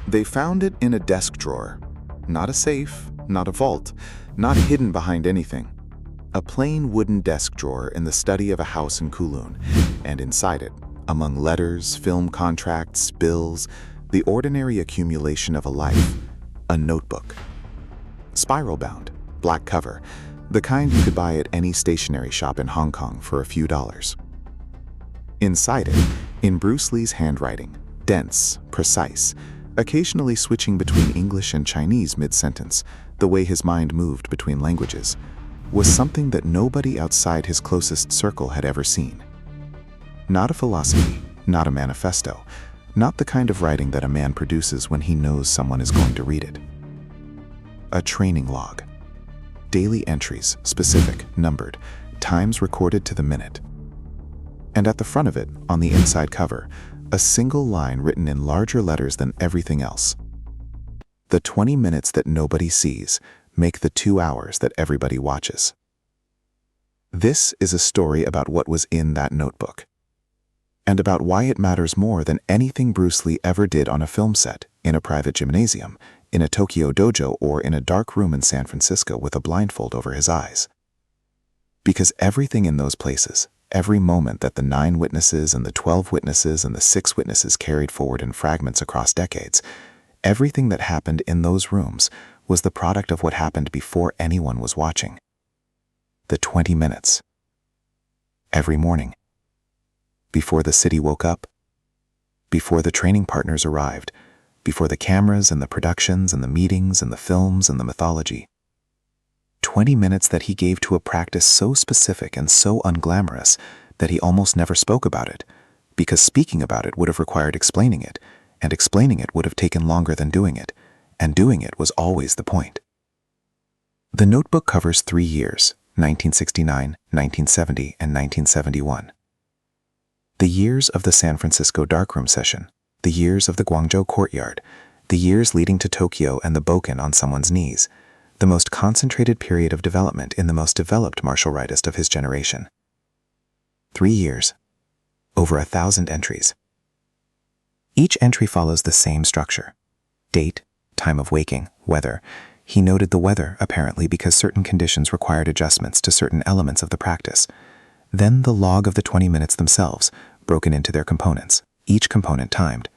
They found it in a desk drawer. Not a safe, not a vault, not hidden behind anything. A plain wooden desk drawer in the study of a house in Kowloon, and inside it, among letters, film contracts, bills, the ordinary accumulation of a life, a notebook. Spiral-bound, black cover, the kind you could buy at any stationery shop in Hong Kong for a few dollars. Inside it, in Bruce Lee's handwriting, dense, precise, occasionally switching between English and Chinese mid-sentence, the way his mind moved between languages, was something that nobody outside his closest circle had ever seen. Not a philosophy, not a manifesto, not the kind of writing that a man produces when he knows someone is going to read it. A training log. Daily entries, specific, numbered, times recorded to the minute. And at the front of it, on the inside cover, a single line written in larger letters than everything else. The 20 minutes that nobody sees make the 2 hours that everybody watches. This is a story about what was in that notebook, and about why it matters more than anything Bruce Lee ever did on a film set, in a private gymnasium, in a Tokyo dojo, or in a dark room in San Francisco with a blindfold over his eyes. Because everything in those places, every moment that the 9 witnesses and the 12 witnesses and the 6 witnesses carried forward in fragments across decades, everything that happened in those rooms was the product of what happened before anyone was watching. The 20 minutes. Every morning. Before the city woke up. Before the training partners arrived. Before the cameras and the productions and the meetings and the films and the mythology. 20 minutes that he gave to a practice so specific and so unglamorous that he almost never spoke about it, because speaking about it would have required explaining it, and explaining it would have taken longer than doing it, and doing it was always the point. The notebook covers 3 years, 1969, 1970, and 1971. The years of the San Francisco darkroom session, the years of the Guangzhou courtyard, the years leading to Tokyo and the Boken on someone's knees, the most concentrated period of development in the most developed martial artist of his generation. 3 years. Over 1,000 entries. Each entry follows the same structure. Date, time of waking, weather. He noted the weather, apparently because certain conditions required adjustments to certain elements of the practice. Then the log of the 20 minutes themselves, broken into their components, each component timed.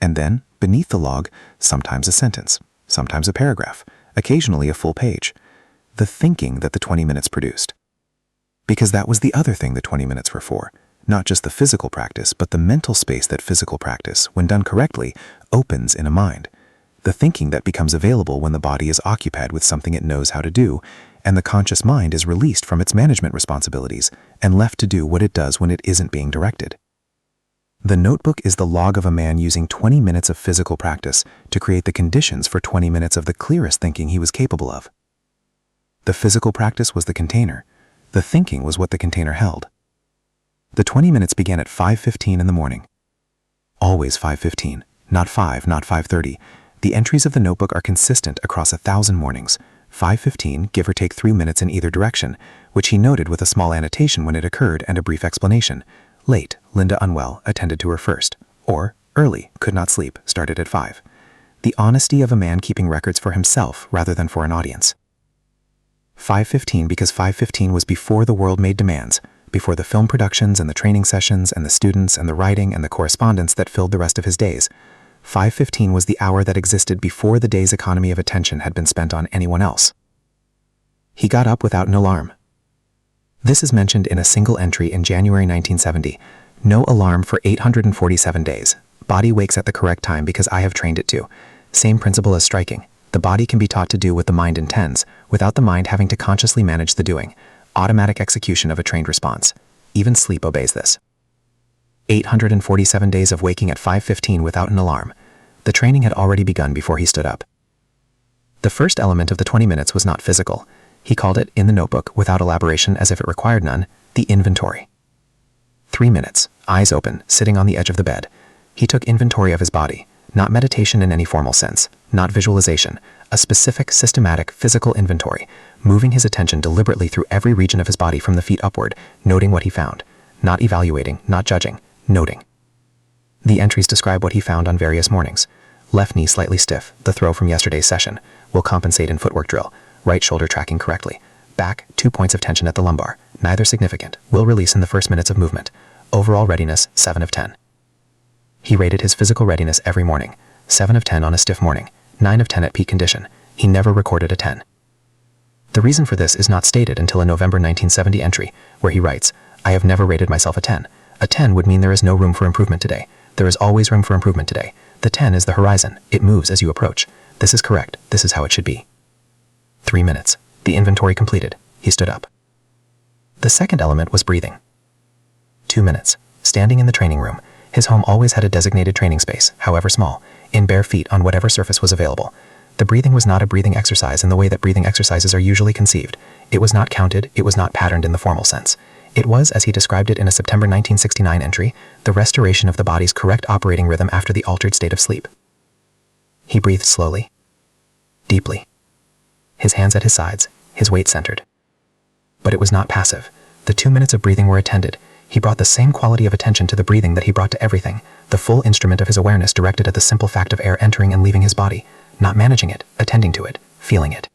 And then, beneath the log, sometimes a sentence, sometimes a paragraph, occasionally a full page. The thinking that the 20 minutes produced. Because that was the other thing the 20 minutes were for. Not just the physical practice, but the mental space that physical practice, when done correctly, opens in a mind. The thinking that becomes available when the body is occupied with something it knows how to do, and the conscious mind is released from its management responsibilities and left to do what it does when it isn't being directed. The notebook is the log of a man using 20 minutes of physical practice to create the conditions for 20 minutes of the clearest thinking he was capable of. The physical practice was the container. The thinking was what the container held. The 20 minutes began at 5:15 in the morning. Always 5:15, not 5, not 5:30. The entries of the notebook are consistent across 1,000 mornings. 5:15, give or take 3 minutes in either direction, which he noted with a small annotation when it occurred and a brief explanation. Late, Linda unwell, attended to her first. Or, early, could not sleep, started at 5. The honesty of a man keeping records for himself rather than for an audience. 5:15 because 5:15 was before the world made demands, before the film productions and the training sessions and the students and the writing and the correspondence that filled the rest of his days. 5:15 was the hour that existed before the day's economy of attention had been spent on anyone else. He got up without an alarm. This is mentioned in a single entry in January 1970. No alarm for 847 days. Body wakes at the correct time because I have trained it to. Same principle as striking. The body can be taught to do what the mind intends, without the mind having to consciously manage the doing. Automatic execution of a trained response. Even sleep obeys this. 847 days of waking at 5:15 without an alarm. The training had already begun before he stood up. The first element of the 20 minutes was not physical. He called it, in the notebook, without elaboration as if it required none, the inventory. 3 minutes, eyes open, sitting on the edge of the bed. He took inventory of his body, not meditation in any formal sense, not visualization, a specific, systematic, physical inventory, moving his attention deliberately through every region of his body from the feet upward, noting what he found, not evaluating, not judging, noting. The entries describe what he found on various mornings. Left knee slightly stiff, the throw from yesterday's session. Will compensate in footwork drill. Right shoulder tracking correctly. Back, 2 points of tension at the lumbar. Neither significant. Will release in the first minutes of movement. Overall readiness, 7 of 10. He rated his physical readiness every morning. 7 of 10 on a stiff morning. 9 of 10 at peak condition. He never recorded a 10. The reason for this is not stated until a November 1970 entry, where he writes, "I have never rated myself a 10. A 10 would mean there is no room for improvement today. There is always room for improvement today. The 10 is the horizon. It moves as you approach. This is correct. This is how it should be." 3 minutes. The inventory completed. He stood up. The second element was breathing. 2 minutes. Standing in the training room. His home always had a designated training space, however small, in bare feet on whatever surface was available. The breathing was not a breathing exercise in the way that breathing exercises are usually conceived. It was not counted, it was not patterned in the formal sense. It was, as he described it in a September 1969 entry, the restoration of the body's correct operating rhythm after the altered state of sleep. He breathed slowly, deeply, his hands at his sides, his weight centered. But it was not passive. The 2 minutes of breathing were attended. He brought the same quality of attention to the breathing that he brought to everything, the full instrument of his awareness directed at the simple fact of air entering and leaving his body, not managing it, attending to it, feeling it.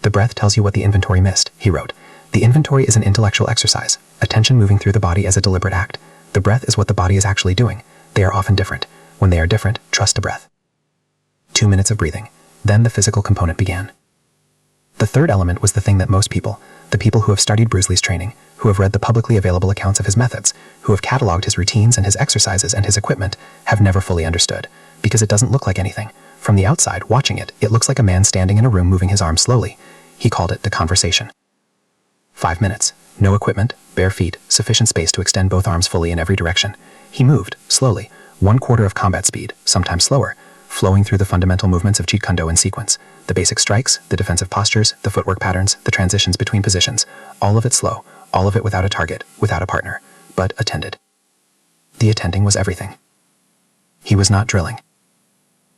"The breath tells you what the inventory missed," he wrote. "The inventory is an intellectual exercise, attention moving through the body as a deliberate act. The breath is what the body is actually doing. They are often different. When they are different, trust the breath." 2 minutes of breathing. Then the physical component began. The third element was the thing that most people, the people who have studied Bruce Lee's training, who have read the publicly available accounts of his methods, who have cataloged his routines and his exercises and his equipment, have never fully understood, because it doesn't look like anything. From the outside, watching it, it looks like a man standing in a room moving his arms slowly. He called it the conversation. 5 minutes. No equipment, bare feet, sufficient space to extend both arms fully in every direction. He moved, slowly, 1/4 of combat speed, sometimes slower, flowing through the fundamental movements of Jeet Kune Do in sequence. The basic strikes, the defensive postures, the footwork patterns, the transitions between positions, all of it slow, all of it without a target, without a partner, but attended. The attending was everything. He was not drilling.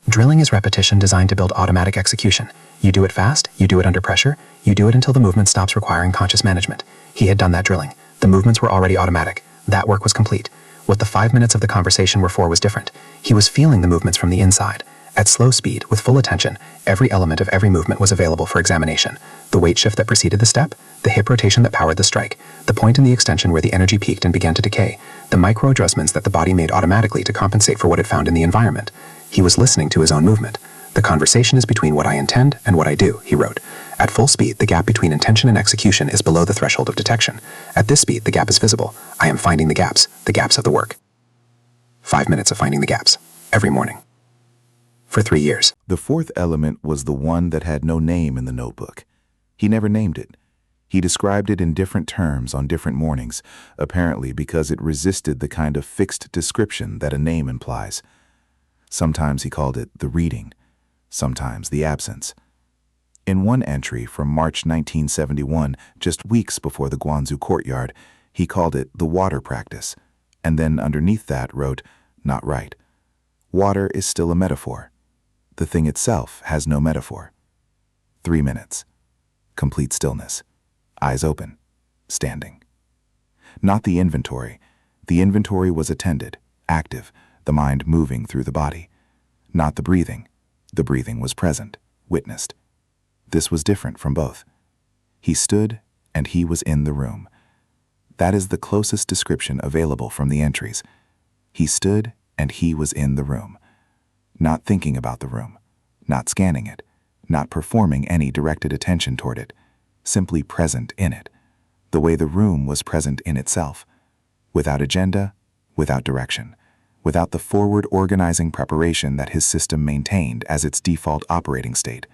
Drilling is repetition designed to build automatic execution. You do it fast, you do it under pressure, you do it until the movement stops requiring conscious management. He had done that drilling. The movements were already automatic. That work was complete. What the 5 minutes of the conversation were for was different. He was feeling the movements from the inside. At slow speed, with full attention, every element of every movement was available for examination. The weight shift that preceded the step, the hip rotation that powered the strike, the point in the extension where the energy peaked and began to decay, the micro adjustments that the body made automatically to compensate for what it found in the environment. He was listening to his own movement. "The conversation is between what I intend and what I do," he wrote. "At full speed, the gap between intention and execution is below the threshold of detection. At this speed, the gap is visible. I am finding the gaps of the work." 5 minutes of finding the gaps, every morning. For 3 years. The fourth element was the one that had no name in the notebook. He never named it. He described it in different terms on different mornings, apparently because it resisted the kind of fixed description that a name implies. Sometimes he called it the reading, sometimes the absence. In one entry from March 1971, just weeks before the Guangzhou courtyard, he called it the water practice, and then underneath that wrote, "Not right. Water is still a metaphor. The thing itself has no metaphor." 3 minutes. Complete stillness. Eyes open. Standing. Not the inventory. The inventory was attended, active, the mind moving through the body. Not the breathing. The breathing was present, witnessed. This was different from both. He stood and he was in the room. That is the closest description available from the entries. He stood and he was in the room. Not thinking about the room, not scanning it, not performing any directed attention toward it, simply present in it, the way the room was present in itself, without agenda, without direction, without the forward organizing preparation that his system maintained as its default operating state.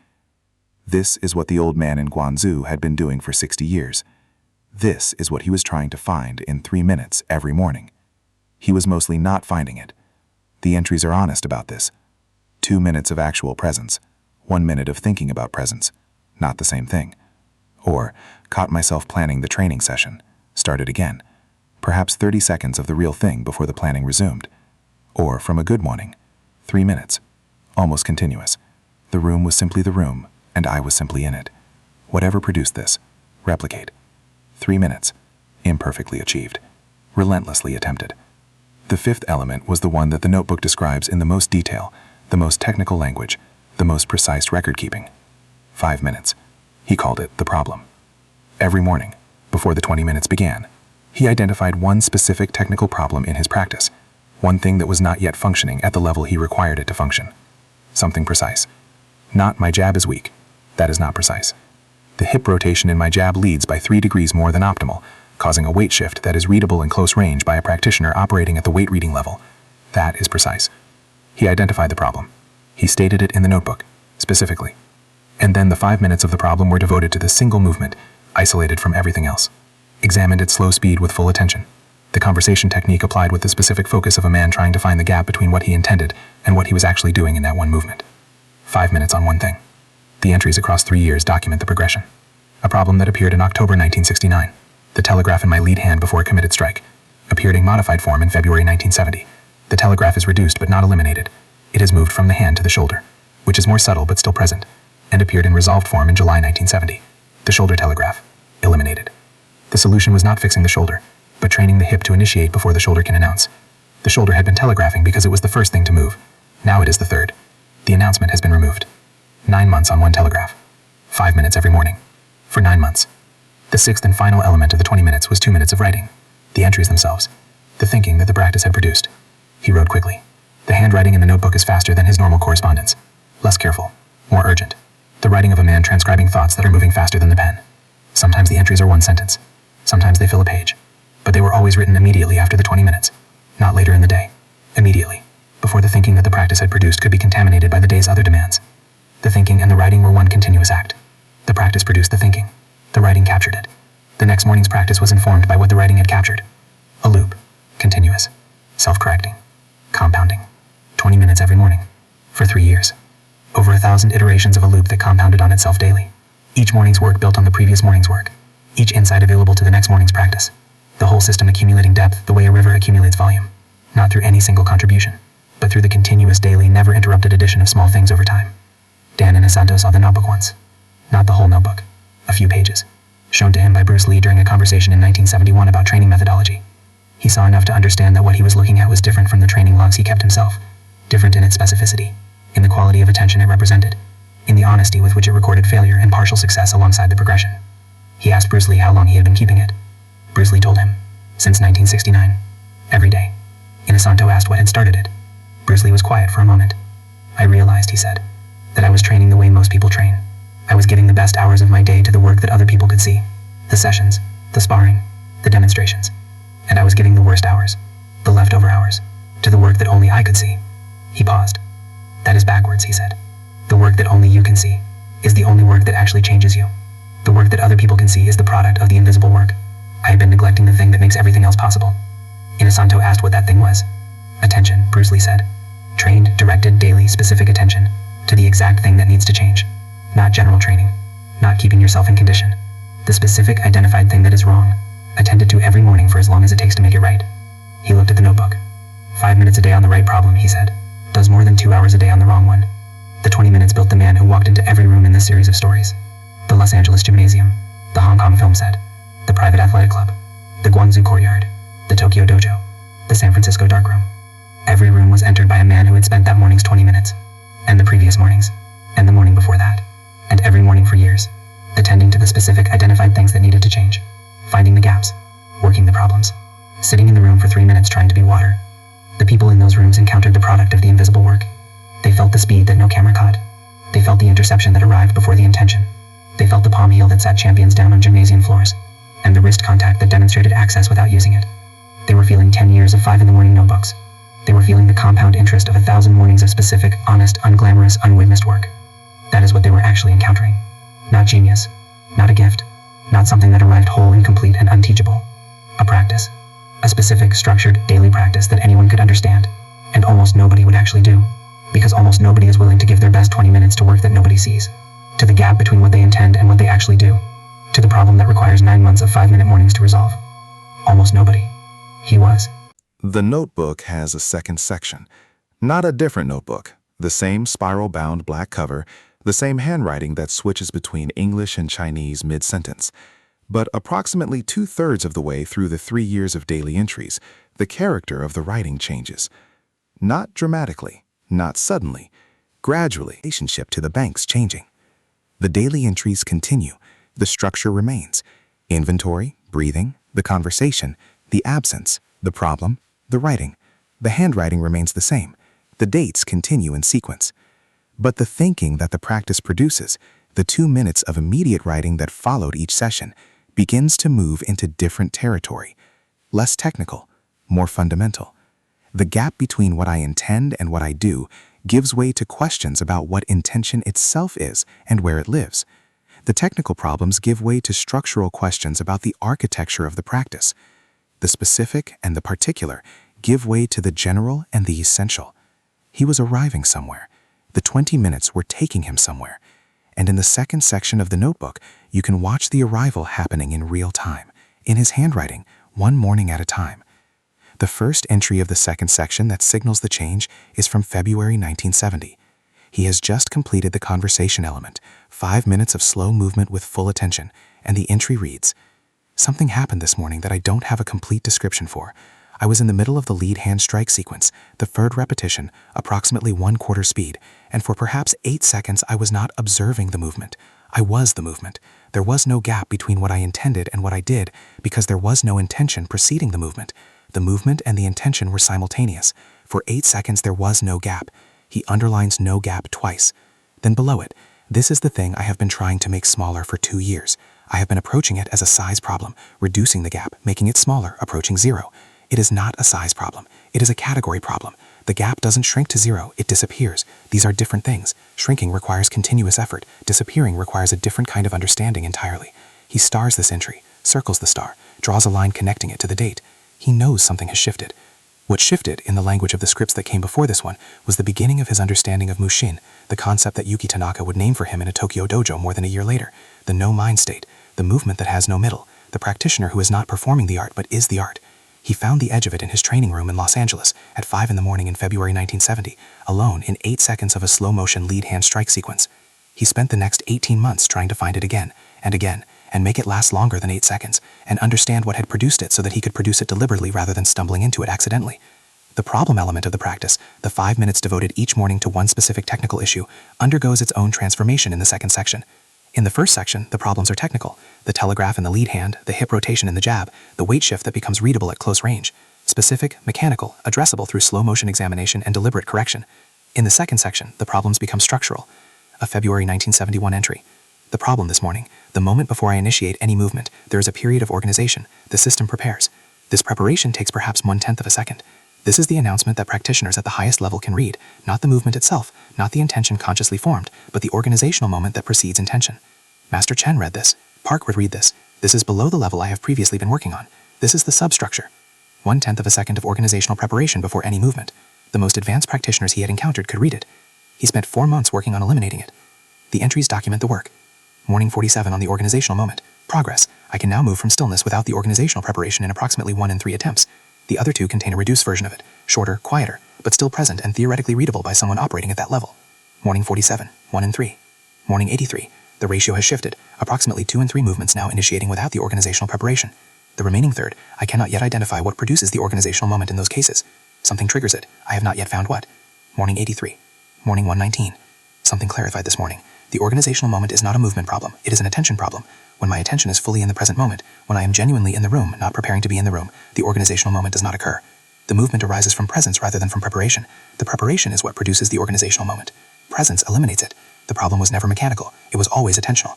This is what the old man in Guangzhou had been doing for 60 years. This is what he was trying to find in 3 minutes every morning. He was mostly not finding it. The entries are honest about this. 2 minutes of actual presence, 1 minute of thinking about presence, not the same thing. Or, caught myself planning the training session, started again, perhaps 30 seconds of the real thing before the planning resumed. Or, from a good morning, 3 minutes, almost continuous. The room was simply the room, and I was simply in it. Whatever produced this, replicate. 3 minutes, imperfectly achieved, relentlessly attempted. The fifth element was the one that the notebook describes in the most detail, the most technical language, the most precise record-keeping. 5 minutes. He called it the problem. Every morning, before the 20 minutes began, he identified one specific technical problem in his practice, one thing that was not yet functioning at the level he required it to function. Something precise. Not my jab is weak. That is not precise. The hip rotation in my jab leads by 3 degrees more than optimal, causing a weight shift that is readable in close range by a practitioner operating at the weight reading level. That is precise. He identified the problem. He stated it in the notebook, specifically. And then the 5 minutes of the problem were devoted to the single movement, isolated from everything else. Examined at slow speed with full attention. The conversation technique applied with the specific focus of a man trying to find the gap between what he intended and what he was actually doing in that one movement. 5 minutes on one thing. The entries across 3 years document the progression. A problem that appeared in October 1969. The telegraph in my lead hand before a committed strike. Appeared in modified form in February 1970. The telegraph is reduced but not eliminated. It has moved from the hand to the shoulder, which is more subtle but still present, and appeared in resolved form in July 1970. The shoulder telegraph. Eliminated. The solution was not fixing the shoulder, but training the hip to initiate before the shoulder can announce. The shoulder had been telegraphing because it was the first thing to move. Now it is the third. The announcement has been removed. 9 months on one telegraph. 5 minutes every morning. For 9 months. The sixth and final element of the 20 minutes was 2 minutes of writing. The entries themselves. The thinking that the practice had produced. He wrote quickly. The handwriting in the notebook is faster than his normal correspondence. Less careful. More urgent. The writing of a man transcribing thoughts that are moving faster than the pen. Sometimes the entries are one sentence. Sometimes they fill a page. But they were always written immediately after the 20 minutes. Not later in the day. Immediately. Before the thinking that the practice had produced could be contaminated by the day's other demands. The thinking and the writing were one continuous act. The practice produced the thinking. The writing captured it. The next morning's practice was informed by what the writing had captured. A loop. Continuous. Self-correcting. Compounding. 20 minutes every morning. For 3 years. Over 1,000 iterations of a loop that compounded on itself daily. Each morning's work built on the previous morning's work. Each insight available to the next morning's practice. The whole system accumulating depth the way a river accumulates volume. Not through any single contribution, but through the continuous daily never-interrupted addition of small things over time. Dan Inosanto saw the notebook once. Not the whole notebook. A few pages. Shown to him by Bruce Lee during a conversation in 1971 about training methodology. He saw enough to understand that what he was looking at was different from the training logs he kept himself. Different in its specificity. In the quality of attention it represented. In the honesty with which it recorded failure and partial success alongside the progression. He asked Bruce Lee how long he had been keeping it. Bruce Lee told him. Since 1969. Every day. Inosanto asked what had started it. Bruce Lee was quiet for a moment. I realized, he said, that I was training the way most people train. I was giving the best hours of my day to the work that other people could see. The sessions, the sparring, the demonstrations. And I was giving the worst hours, the leftover hours, to the work that only I could see. He paused. That is backwards, he said. The work that only you can see is the only work that actually changes you. The work that other people can see is the product of the invisible work. I had been neglecting the thing that makes everything else possible. Inosanto asked what that thing was. Attention, Bruce Lee said. Trained, directed, daily, specific attention to the exact thing that needs to change. Not general training. Not keeping yourself in condition. The specific, identified thing that is wrong. Attended to every morning for as long as it takes to make it right. He looked at the notebook. 5 minutes a day on the right problem, he said. Does more than 2 hours a day on the wrong one. The 20 minutes built the man who walked into every room in this series of stories. The Los Angeles Gymnasium. The Hong Kong Film Set. The Private Athletic Club. The Guangzhou Courtyard. The Tokyo Dojo. The San Francisco Darkroom. Every room was entered by a man who had spent that morning's 20 minutes. And the previous mornings. And the morning before that. And every morning for years. Attending to the specific, identified things that needed to change. Finding the gaps. Working the problems. Sitting in the room for 3 minutes trying to be water. The people in those rooms encountered the product of the invisible work. They felt the speed that no camera caught. They felt the interception that arrived before the intention. They felt the palm heel that sat champions down on gymnasium floors. And the wrist contact that demonstrated access without using it. They were feeling 10 years of 5 in the morning notebooks. They were feeling the compound interest of 1,000 mornings of specific, honest, unglamorous, unwitnessed work. That is what they were actually encountering. Not genius. Not a gift. Not something that arrived whole and complete and unteachable. A practice. A specific, structured, daily practice that anyone could understand. And almost nobody would actually do. Because almost nobody is willing to give their best 20 minutes to work that nobody sees. To the gap between what they intend and what they actually do. To the problem that requires 9 months of 5-minute mornings to resolve. Almost nobody. He was. The notebook has a second section. Not a different notebook. The same spiral-bound black cover, the same handwriting that switches between English and Chinese mid-sentence. But approximately 2/3 of the way through the 3 years of daily entries, the character of the writing changes. Not dramatically, not suddenly, gradually, relationship to the bank's changing. The daily entries continue, the structure remains. Inventory, breathing, the conversation, the absence, the problem, the writing. The handwriting remains the same. The dates continue in sequence. But the thinking that the practice produces, the 2 minutes of immediate writing that followed each session, begins to move into different territory. Less technical, more fundamental. The gap between what I intend and what I do gives way to questions about what intention itself is and where it lives. The technical problems give way to structural questions about the architecture of the practice. The specific and the particular give way to the general and the essential. He was arriving somewhere. The 20 minutes were taking him somewhere. And in the second section of the notebook, you can watch the arrival happening in real time, in his handwriting, one morning at a time. The first entry of the second section that signals the change is from February 1970. He has just completed the conversation element, 5 minutes of slow movement with full attention, and the entry reads, "Something happened this morning that I don't have a complete description for. I was in the middle of the lead hand strike sequence, the third repetition, approximately 1/4 speed, and for perhaps 8 seconds I was not observing the movement. I was the movement. There was no gap between what I intended and what I did because there was no intention preceding the movement. The movement and the intention were simultaneous. For 8 seconds there was no gap." He underlines no gap twice. Then below it, "This is the thing I have been trying to make smaller for 2 years. I have been approaching it as a size problem, reducing the gap, making it smaller, approaching 0. It is not a size problem. It is a category problem. The gap doesn't shrink to 0, it disappears. These are different things. Shrinking requires continuous effort. Disappearing requires a different kind of understanding entirely." He stars this entry, circles the star, draws a line connecting it to the date. He knows something has shifted. What shifted, in the language of the scripts that came before this one, was the beginning of his understanding of Mushin, the concept that Yuki Tanaka would name for him in a Tokyo dojo more than a year later, the no-mind state, the movement that has no middle, the practitioner who is not performing the art but is the art. He found the edge of it in his training room in Los Angeles at 5 in the morning in February 1970, alone in 8 seconds of a slow-motion lead hand strike sequence. He spent the next 18 months trying to find it again, and make it last longer than 8 seconds, and understand what had produced it so that he could produce it deliberately rather than stumbling into it accidentally. The problem element of the practice, the 5 minutes devoted each morning to one specific technical issue, undergoes its own transformation in the second section. In the first section, the problems are technical: the telegraph in the lead hand, the hip rotation in the jab, the weight shift that becomes readable at close range. Specific, mechanical, addressable through slow-motion examination and deliberate correction. In the second section, the problems become structural. A February 1971 entry. "The problem this morning, the moment before I initiate any movement, there is a period of organization. The system prepares. This preparation takes perhaps 1/10 of a second. This is the announcement that practitioners at the highest level can read, not the movement itself, not the intention consciously formed, but the organizational moment that precedes intention. Master Chen read this. Park would read this. This is below the level I have previously been working on. This is the substructure. 1/10 of a second of organizational preparation before any movement. The most advanced practitioners he had encountered could read it. He spent 4 months working on eliminating it. The entries document the work. Morning 47 on the organizational moment. Progress. I can now move from stillness without the organizational preparation in approximately 1 in 3 attempts. The other 2 contain a reduced version of it, shorter, quieter, but still present and theoretically readable by someone operating at that level. Morning 47, 1 in 3. Morning 83. The ratio has shifted, approximately 2 in 3 movements now initiating without the organizational preparation. The remaining third, I cannot yet identify what produces the organizational moment in those cases. Something triggers it. I have not yet found what. Morning 83. Morning 119. Something clarified this morning. The organizational moment is not a movement problem. It is an attention problem. When my attention is fully in the present moment, when I am genuinely in the room, not preparing to be in the room, the organizational moment does not occur. The movement arises from presence rather than from preparation. The preparation is what produces the organizational moment. Presence eliminates it. The problem was never mechanical. It was always attentional.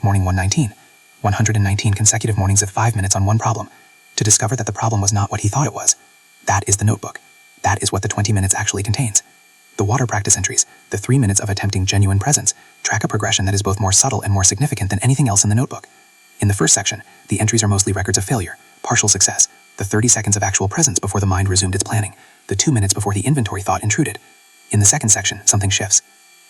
Morning 119. 119 consecutive mornings of 5 minutes on one problem. To discover that the problem was not what he thought it was. That is the notebook. That is what the 20 minutes actually contains. The water practice entries, the 3 minutes of attempting genuine presence, track a progression that is both more subtle and more significant than anything else in the notebook. In the first section, the entries are mostly records of failure, partial success, the 30 seconds of actual presence before the mind resumed its planning, the 2 minutes before the inventory thought intruded. In the second section, something shifts.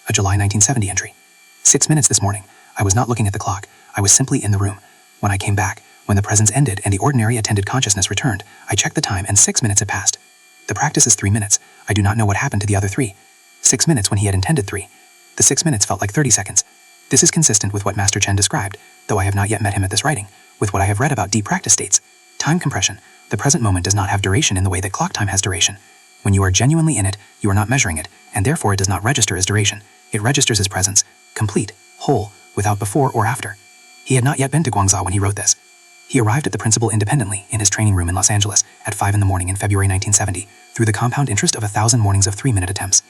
A July 1970 entry. 6 minutes this morning. I was not looking at the clock. I was simply in the room. When I came back, when the presence ended and the ordinary attended consciousness returned, I checked the time and 6 minutes had passed. The practice is 3 minutes. I do not know what happened to the other 3. 6 minutes when he had intended 3. The 6 minutes felt like 30 seconds. This is consistent with what Master Chen described, though I have not yet met him at this writing, with what I have read about deep practice states. Time compression. The present moment does not have duration in the way that clock time has duration. When you are genuinely in it, you are not measuring it, and therefore it does not register as duration. It registers as presence, complete, whole, without before or after. He had not yet been to Guangzhou when he wrote this. He arrived at the principal independently in his training room in Los Angeles at 5 in the morning in February 1970 through the compound interest of 1,000 mornings of 3-minute attempts.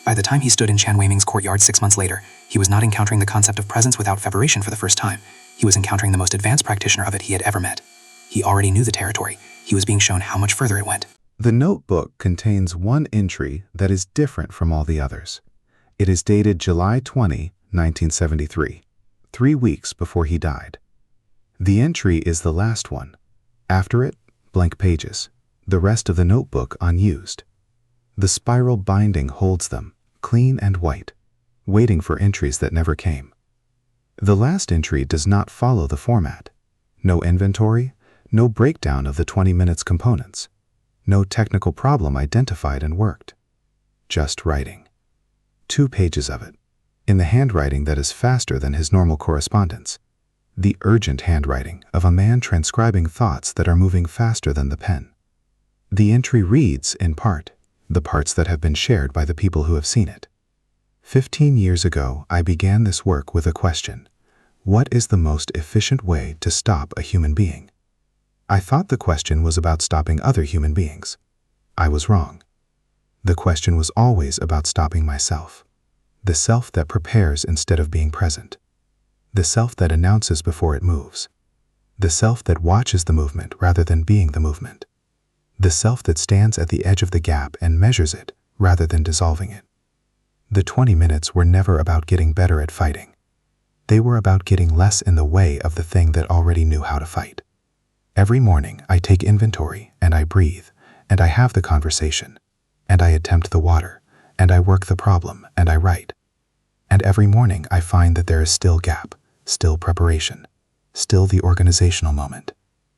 By the time he stood in Chan Weiming's courtyard 6 months later, he was not encountering the concept of presence without favoration for the first time. He was encountering the most advanced practitioner of it he had ever met. He already knew the territory. He was being shown how much further it went. The notebook contains one entry that is different from all the others. It is dated July 20, 1973, 3 weeks before he died. The entry is the last one. After it, blank pages. The rest of the notebook unused. The spiral binding holds them, clean and white, waiting for entries that never came. The last entry does not follow the format. No inventory, no breakdown of the 20 minutes components. No technical problem identified and worked. Just writing. 2 pages of it, in the handwriting that is faster than his normal correspondence. The urgent handwriting of a man transcribing thoughts that are moving faster than the pen. The entry reads, in part, the parts that have been shared by the people who have seen it. 15 years ago, I began this work with a question. What is the most efficient way to stop a human being? I thought the question was about stopping other human beings. I was wrong. The question was always about stopping myself. The self that prepares instead of being present. The self that announces before it moves. The self that watches the movement rather than being the movement. The self that stands at the edge of the gap and measures it rather than dissolving it. The 20 minutes were never about getting better at fighting. They were about getting less in the way of the thing that already knew how to fight. Every morning I take inventory and I breathe and I have the conversation and I attempt the water and I work the problem and I write. And every morning I find that there is still gap, still preparation, still the organizational moment,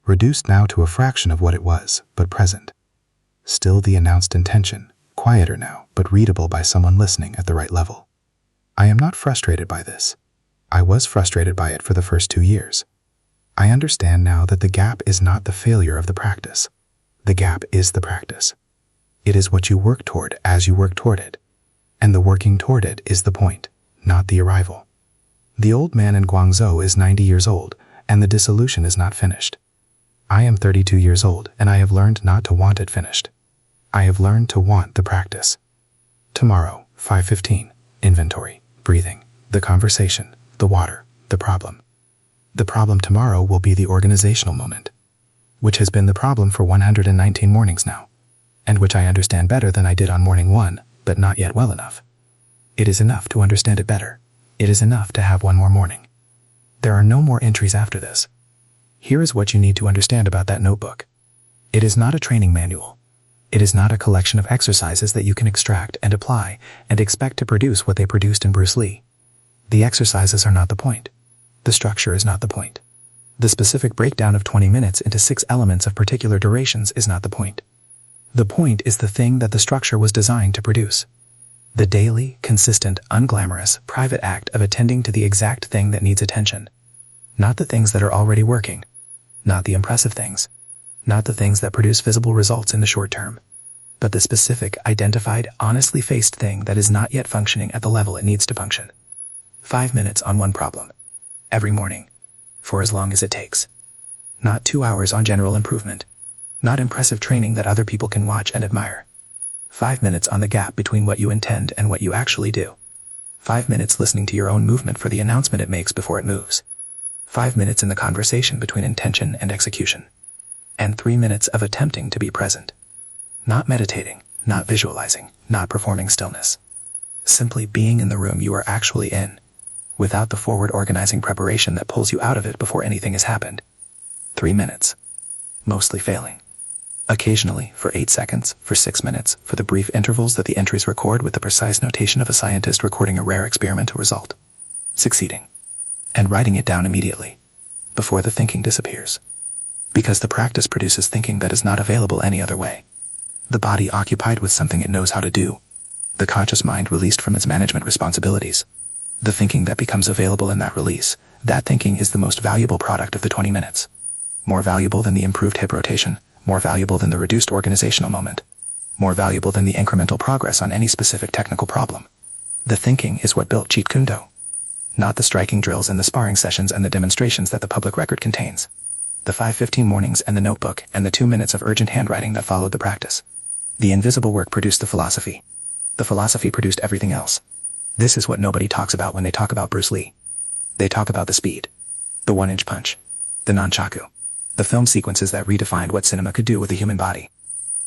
reduced now to a fraction of what it was, but present. Still the announced intention, quieter now, but readable by someone listening at the right level. I am not frustrated by this. I was frustrated by it for the first 2 years. I understand now that the gap is not the failure of the practice. The gap is the practice. It is what you work toward as you work toward it. And the working toward it is the point, not the arrival. The old man in Guangzhou is 90 years old, and the dissolution is not finished. I am 32 years old, and I have learned not to want it finished. I have learned to want the practice. Tomorrow, 5:15, inventory, breathing, the conversation, the water, the problem. The problem tomorrow will be the organizational moment, which has been the problem for 119 mornings now, and which I understand better than I did on morning 1, but not yet well enough. It is enough to understand it better. It is enough to have one more morning. There are no more entries after this. Here is what you need to understand about that notebook. It is not a training manual. It is not a collection of exercises that you can extract and apply and expect to produce what they produced in Bruce Lee. The exercises are not the point. The structure is not the point. The specific breakdown of 20 minutes into 6 elements of particular durations is not the point. The point is the thing that the structure was designed to produce. The daily, consistent, unglamorous, private act of attending to the exact thing that needs attention. Not the things that are already working. Not the impressive things. Not the things that produce visible results in the short term. But the specific, identified, honestly faced thing that is not yet functioning at the level it needs to function. 5 minutes on one problem. Every morning. For as long as it takes. Not 2 hours on general improvement. Not impressive training that other people can watch and admire. 5 minutes on the gap between what you intend and what you actually do. 5 minutes listening to your own movement for the announcement it makes before it moves. 5 minutes in the conversation between intention and execution. And 3 minutes of attempting to be present. Not meditating, not visualizing, not performing stillness. Simply being in the room you are actually in, without the forward organizing preparation that pulls you out of it before anything has happened. 3 minutes. Mostly failing. Occasionally, for 8 seconds, for 6 minutes, for the brief intervals that the entries record with the precise notation of a scientist recording a rare experimental result. Succeeding. And writing it down immediately, before the thinking disappears. Because the practice produces thinking that is not available any other way. The body occupied with something it knows how to do. The conscious mind released from its management responsibilities. The thinking that becomes available in that release, that thinking is the most valuable product of the 20 minutes. More valuable than the improved hip rotation, more valuable than the reduced organizational moment. more valuable than the incremental progress on any specific technical problem. The thinking is what built Jeet Kune Do, not the striking drills and the sparring sessions and the demonstrations that the public record contains. The 5:15 mornings and the notebook and the 2 minutes of urgent handwriting that followed the practice. The invisible work produced the philosophy. The philosophy produced everything else. This is what nobody talks about when they talk about Bruce Lee. They talk about the speed, the one-inch punch, the nunchaku, the film sequences that redefined what cinema could do with the human body.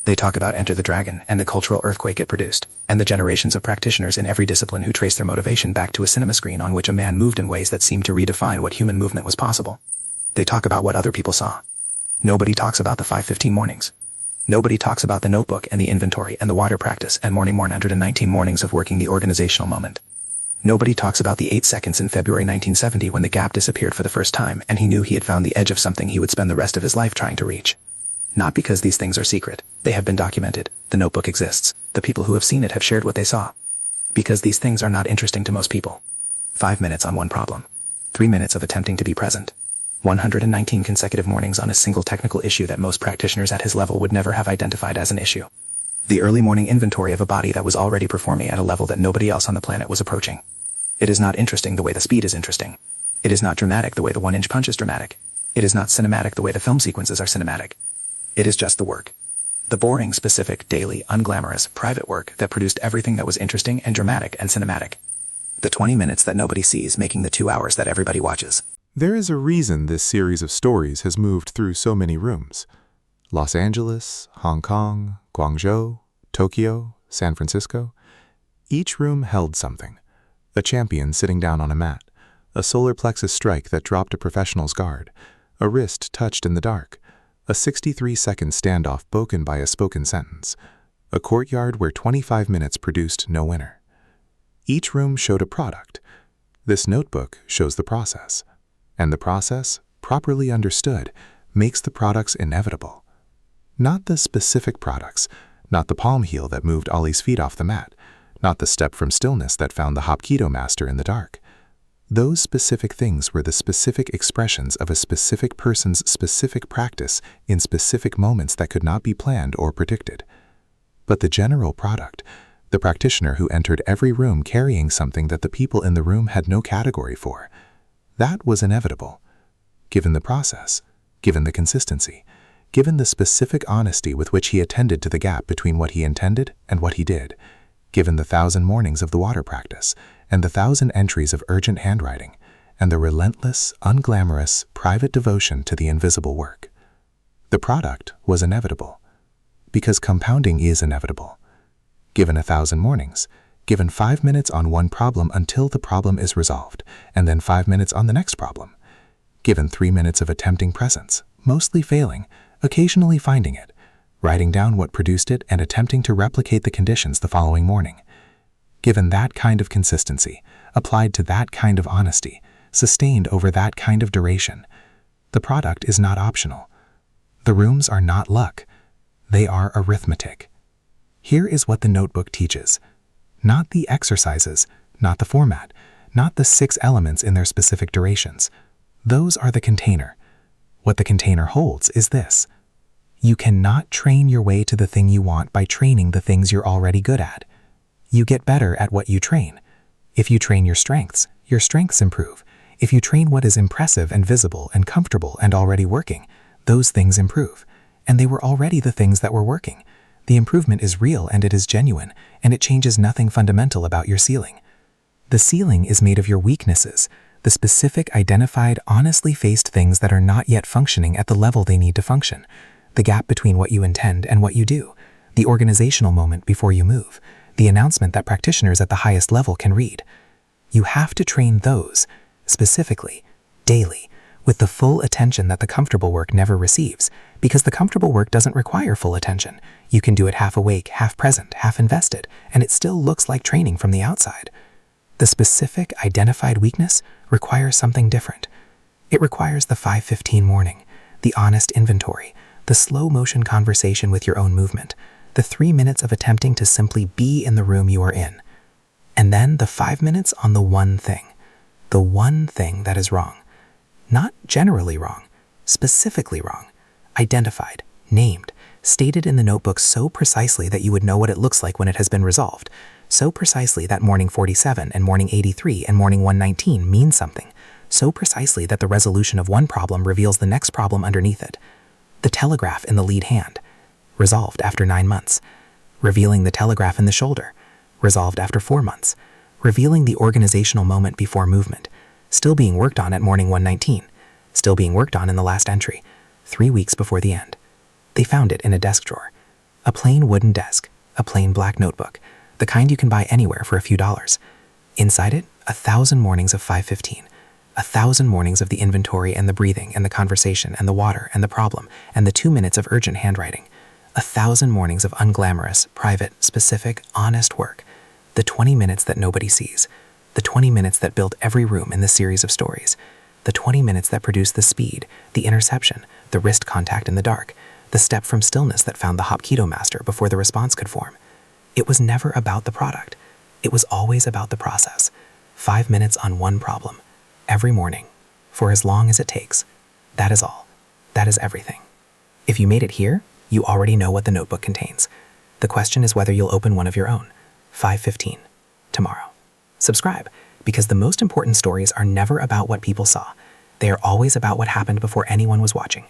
They talk about Enter the Dragon and the cultural earthquake it produced, and the generations of practitioners in every discipline who traced their motivation back to a cinema screen on which a man moved in ways that seemed to redefine what human movement was possible. They talk about what other people saw. Nobody talks about the 5:15 mornings. Nobody talks about the notebook and the inventory and the water practice and morning 119 mornings of working the organizational moment. Nobody talks about the 8 seconds in February 1970 when the gap disappeared for the first time and he knew he had found the edge of something he would spend the rest of his life trying to reach. Not because these things are secret. They have been documented. The notebook exists. The people who have seen it have shared what they saw. Because these things are not interesting to most people. 5 minutes on one problem. 3 minutes of attempting to be present. 119 consecutive mornings on a single technical issue that most practitioners at his level would never have identified as an issue. The early morning inventory of a body that was already performing at a level that nobody else on the planet was approaching. It is not interesting the way the speed is interesting. It is not dramatic the way the one-inch punch is dramatic. It is not cinematic the way the film sequences are cinematic. It is just the work. The boring, specific, daily, unglamorous, private work that produced everything that was interesting and dramatic and cinematic. The 20 minutes that nobody sees making the 2 hours that everybody watches. There is a reason this series of stories has moved through so many rooms. Los Angeles, Hong Kong, Guangzhou, Tokyo, San Francisco. Each room held something. A champion sitting down on a mat, a solar plexus strike that dropped a professional's guard, a wrist touched in the dark, a 63-second standoff broken by a spoken sentence, a courtyard where 25 minutes produced no winner. Each room showed a product. This notebook shows the process. And the process, properly understood, makes the products inevitable. Not the specific products, not the palm heel that moved Ali's feet off the mat, not the step from stillness that found the Hapkido master in the dark. Those specific things were the specific expressions of a specific person's specific practice in specific moments that could not be planned or predicted. But the general product, the practitioner who entered every room carrying something that the people in the room had no category for, that was inevitable. Given the process, given the consistency, given the specific honesty with which he attended to the gap between what he intended and what he did, given the 1,000 mornings of the water practice, and the 1,000 entries of urgent handwriting, and the relentless, unglamorous, private devotion to the invisible work. The product was inevitable, because compounding is inevitable. Given 1,000 mornings, given 5 minutes on one problem until the problem is resolved, and then 5 minutes on the next problem. Given 3 minutes of attempting presence, mostly failing, occasionally finding it, writing down what produced it and attempting to replicate the conditions the following morning. Given that kind of consistency, applied to that kind of honesty, sustained over that kind of duration, the product is not optional. The rooms are not luck. They are arithmetic. Here is what the notebook teaches. Not the exercises, not the format, not the 6 elements in their specific durations. Those are the container. What the container holds is this. You cannot train your way to the thing you want by training the things you're already good at. You get better at what you train. If you train your strengths improve. If you train what is impressive and visible and comfortable and already working, those things improve. And they were already the things that were working. The improvement is real and it is genuine, and it changes nothing fundamental about your ceiling. The ceiling is made of your weaknesses, the specific, identified, honestly faced things that are not yet functioning at the level they need to function, the gap between what you intend and what you do, the organizational moment before you move, the announcement that practitioners at the highest level can read. You have to train those, specifically, daily, with the full attention that the comfortable work never receives, because the comfortable work doesn't require full attention. You can do it half awake, half present, half invested, and it still looks like training from the outside. The specific, identified weakness requires something different. It requires the 5:15 morning, the honest inventory, the slow motion conversation with your own movement, the 3 minutes of attempting to simply be in the room you are in, and then the 5 minutes on the one thing that is wrong. Not generally wrong, specifically wrong, identified, named, stated in the notebook so precisely that you would know what it looks like when it has been resolved, so precisely that morning 47 and morning 83 and morning 119 mean something, so precisely that the resolution of one problem reveals the next problem underneath it. The telegraph in the lead hand, resolved after 9 months. Revealing the telegraph in the shoulder, resolved after 4 months. Revealing the organizational moment before movement, still being worked on at morning 119, still being worked on in the last entry, 3 weeks before the end. They found it in a desk drawer. A plain wooden desk, a plain black notebook, the kind you can buy anywhere for a few dollars. Inside it, 1,000 mornings of 515, 1,000 mornings of the inventory and the breathing and the conversation and the water and the problem and the 2 minutes of urgent handwriting. 1,000 mornings of unglamorous, private, specific, honest work. The 20 minutes that nobody sees. The 20 minutes that built every room in the series of stories. The 20 minutes that produced the speed, the interception, the wrist contact in the dark, the step from stillness that found the Hapkido master before the response could form. It was never about the product. It was always about the process. 5 minutes on one problem, every morning, for as long as it takes. That is all. That is everything. If you made it here, you already know what the notebook contains. The question is whether you'll open one of your own. 5:15, tomorrow. Subscribe, because the most important stories are never about what people saw. They are always about what happened before anyone was watching.